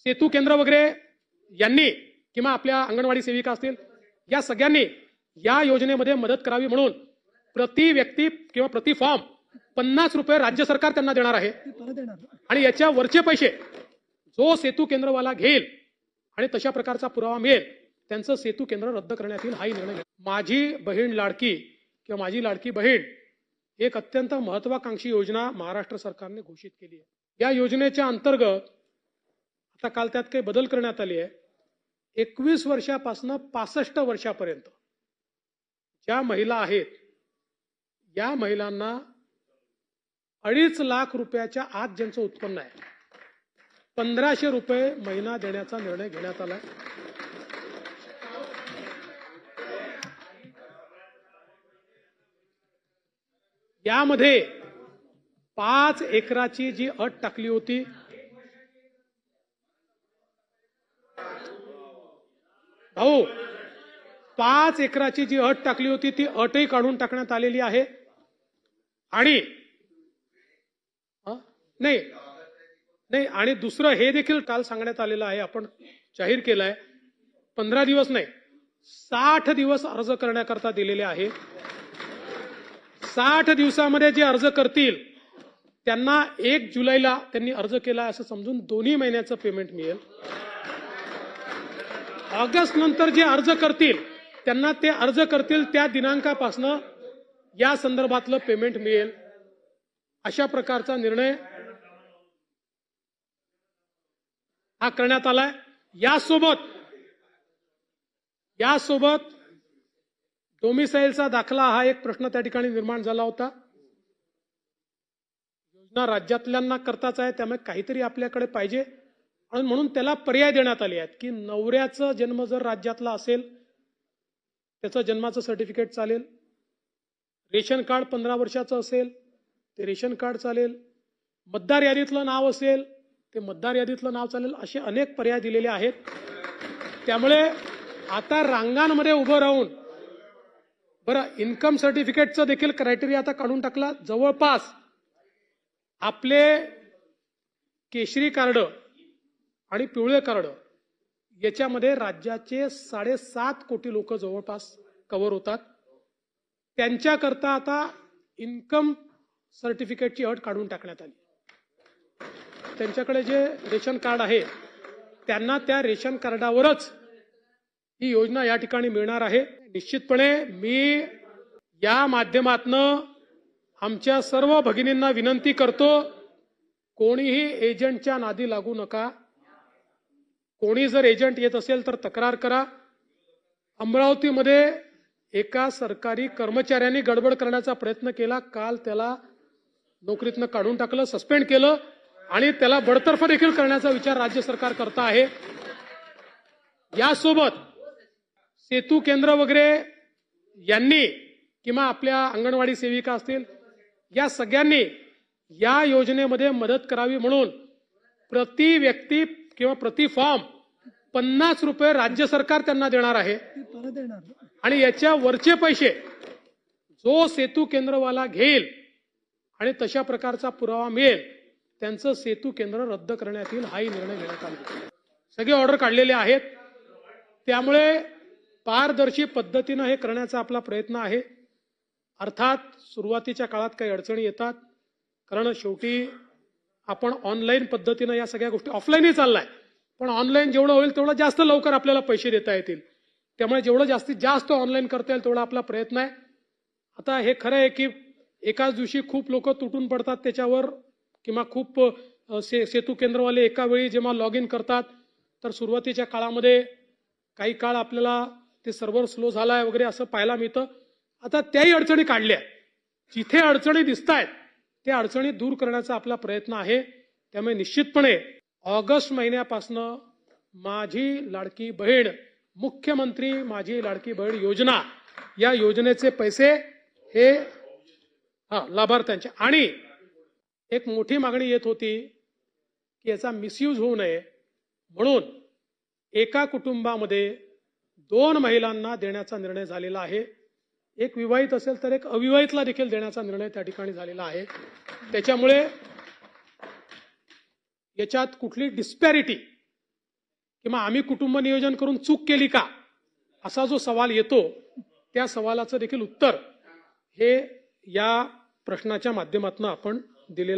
सेतू केंद्र वगैरे यांनी किंवा आपल्या अंगणवाडी सेविका असतील या सगळ्यांनी या योजनेमध्ये मदत करावी म्हणून प्रति व्यक्ती किंवा प्रति फॉर्म 50 रुपये राज्य सरकार त्यांना देणार आहे आणि याच्या वरचे पैसे जो सेतू केंद्रवाला घेईल आणि तशा प्रकारचा पुरावा मिळेल त्यांचं सेतू केंद्र रद्द करण्यात येईल हाही निर्णय. माझी बहीण लाडकी किंवा माझी लाडकी बहीण एक अत्यंत महत्वाकांक्षी योजना महाराष्ट्र सरकारने घोषित केली आहे. या योजनेच्या अंतर्गत आता काल त्यात काही बदल करण्यात आले आहे. 21 वर्षापासून 65 वर्षापर्यंत ज्या महिला आहेत या महिलांना 2.5 लाख रुपयाच्या आत ज्यांचं उत्पन्न आहे 1500 रुपये महिना देण्याचा निर्णय घेण्यात आला. यामध्ये 5 एकराची जी अट टाकली होती भाऊ 5 एकराची जी अट टाकली होती ती अटही काढून टाकण्यात आलेली आहे. आणि नाही आणि दुसरं हे देखील काल सांगण्यात आलेलं आहे आपण जाहीर केलंय 15 दिवस नाही 60 दिवस अर्ज करण्याकरता दिलेले आहे. 60 दिवसामध्ये जे अर्ज करतील त्यांना 1 जुलैला त्यांनी अर्ज केला असं समजून 2 महिन्याचं पेमेंट मिळेल. ऑगस्ट नंतर जे अर्ज करतील त्यांना ते अर्ज करतील त्या दिनांकापासून या संदर्भातलं पेमेंट मिळेल. अशा प्रकारचा निर्णय हा करण्यात आलाय. यासोबत डोमिसाईलचा दाखला हा एक प्रश्न त्या ठिकाणी निर्माण झाला होता. योजना राज्यातल्यांना करताच आहे त्यामुळे काहीतरी आपल्याकडे पाहिजे आणि म्हणून त्याला पर्याय देण्यात आले आहेत की नवऱ्याचा जन्म जर राज्यातला असेल त्याचं जन्माचं सर्टिफिकेट चालेल. रेशन कार्ड 15 वर्षाचं असेल ते रेशन कार्ड चालेल. मतदार यादीतलं नाव असेल ते मतदार यादीतलं नाव चालेल. असे अनेक पर्याय दिलेले आहेत. त्यामुळे आता रांगांमध्ये उभं राहून बरं इन्कम सर्टिफिकेटचं देखील क्रायटेरिया आता काढून टाकला. जवळपास आपले केशरी कार्ड आणि पिवळे कार्ड याच्यामध्ये राज्याचे 7.5 कोटी लोक जवळपास कव्हर होतात. त्यांच्याकरता आता इन्कम सर्टिफिकेटची अट काढून टाकण्यात आली. त्यांच्याकडे जे रेशन कार्ड आहे त्यांना त्या रेशन कार्डावरच ही योजना या ठिकाणी मिळणार आहे. निश्चितपणे मी या माध्यमातनं आमच्या सर्व भगिनींना विनंती करतो कोणीही एजंटच्या नादी लागू नका. कोणी जर एजंट येत असेल तर तक्रार करा. अमरावतीमध्ये एका सरकारी कर्मचाऱ्यांनी गडबड करण्याचा प्रयत्न केला. काल त्याला नोकरीतनं काढून टाकलं, सस्पेंड केलं आणि त्याला बडतर्फ देखील करण्याचा विचार राज्य सरकार करत आहे. यासोबत सेतू केंद्र वगैरे यांनी किंवा आपल्या अंगणवाडी सेविका असतील या सगळ्यांनी या योजनेमध्ये मदत करावी म्हणून प्रति व्यक्ती किंवा प्रति फॉर्म 50 रुपये राज्य सरकार त्यांना देणार आहे आणि याच्या वरचे पैसे जो सेतू केंद्रवाला घेईल आणि तशा प्रकारचा पुरावा मिळेल त्यांचं सेतू केंद्र रद्द करण्यात येईल हाही निर्णय घेण्यात आला. सगळे ऑर्डर काढलेले आहेत. त्यामुळे पारदर्शी पद्धतीनं हे करण्याचा आपला प्रयत्न आहे. अर्थात सुरुवातीच्या काळात काही अडचणी येतात कारण शेवटी आपण ऑनलाईन पद्धतीनं या सगळ्या गोष्टी ऑफलाईनही चाललाय पण ऑनलाईन जेवढं होईल तेवढं जास्त लवकर आपल्याला पैसे देता येतील. त्यामुळे जेवढं जास्तीत जास्त ऑनलाईन करता येईल तेवढा आपला प्रयत्न आहे. आता हे खरं आहे की एकाच दिवशी खूप लोक तुटून पडतात त्याच्यावर किंवा खूप सेतू केंद्रवाले एका वेळी जेव्हा लॉग इन करतात तर सुरुवातीच्या काळामध्ये काही काळ आपल्याला ते सर्व्हर स्लो झालाय वगैरे असं पाहायला मिळतं. आता त्याही अडचणी काढल्या. जिथे अडचणी दिसतायत त्या अडचणी दूर करण्याचा आपला प्रयत्न आहे. त्यामुळे निश्चितपणे ऑगस्ट महिन्यापासून माझी लाडकी बहीण मुख्यमंत्री माझी लाडकी बहीण योजना या योजनेचे पैसे हे लाभार्थ्यांचे आणि एक मोठी मागणी येत होती की याचा मिसयूज होऊ नये म्हणून एका कुटुंबामध्ये 2 महिलांना देण्याचा निर्णय झालेला आहे. एक विवाहित असेल तर एक अविवाहितला देखील देण्याचा निर्णय त्या ठिकाणी झालेला आहे. त्याच्यामुळे याच्यात कुठली डिस्पॅरिटी किंवा आम्ही कुटुंब नियोजन करून चूक केली का, असा जो सवाल येतो त्या सवालाचं देखील उत्तर हे या प्रश्नाच्या माध्यमातून आपण दिलेलं